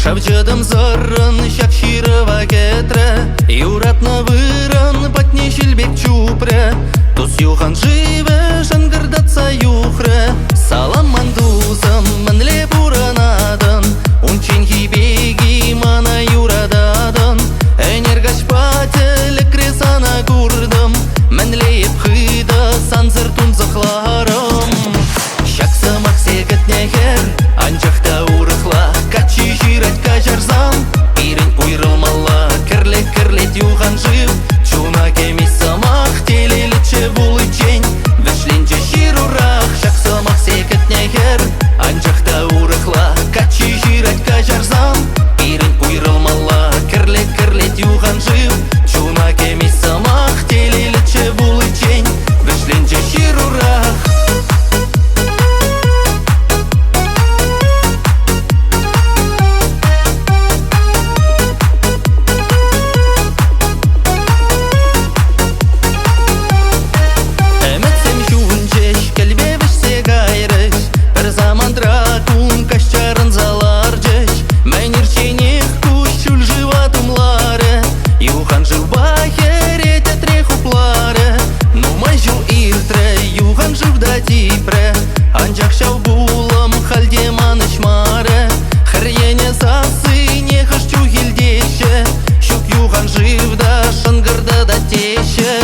Шавчыдым зырын, шак ширыва кетрі Юратны вырын, патне шилбек чупры Тус юхан живы, шангырдатса юхры Салам мандузым, мінле буранадын Унчен хибеги мана юрададын Энергач пателі кресана курдым Мінле епхыды, санзыр тунзықларым Шаксымақ сегітне хер, анчақта урықла Качи жирать кажарзам, ирін уйрылмала Кірлет юған жив, чуна кемес самақ Телелічі бұлы чен, вішленче жирурақ Шаксымақ сегітне хер, анчақта урықла Качи жирать кажарзам, ирін уйрылмала Кірлет юған жив, чуна кемес самақ Телелічі бұлы чен, вішленче жирурақ Анчақ шау булым, халде маныш маре Хірьене сасы, не хыштю хилдеше Шук юған живда, шынгырды да теше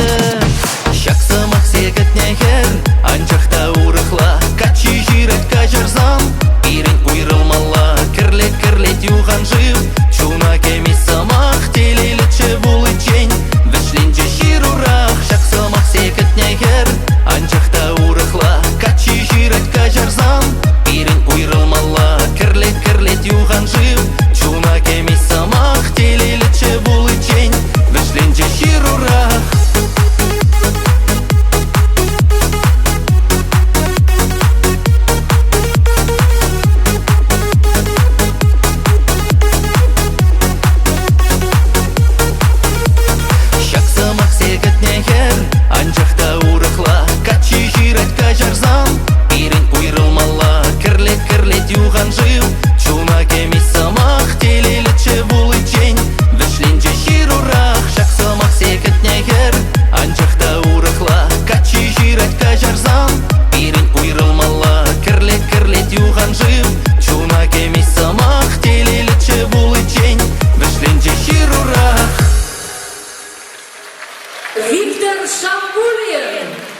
Шаксымақ сегітне хер, анчақта урықла Качи жирать кажарзам, ирін уйрылмала Кірлет юған жив, чуна кемес самақ Телелічі бұлы чен, вішленче жирурақ Шаксымақ сегітне хер, анчақта урықла Качи жирать кажарзам, ирін уйрылмала Кірлет юған жив, чуна кемес самақ Телелічі бұлы чен, вішленче жирурақ Шаксымақ сегітне хер, анчақта урықла Качи жирать кажарзам, ирін уйрылмала Кірлет юған жив, чуна кемес самақ Телелічі бұлы чен, вішленче жирурақ Шаксымақ сегітне хер, анчақта урықла Качи жирать кажарзам, ирін уйрылмала Кірлет юған жив, чуна кемес самақ Телелічі бұлы чен, вішленче жирурақ Виктор Шамбулин.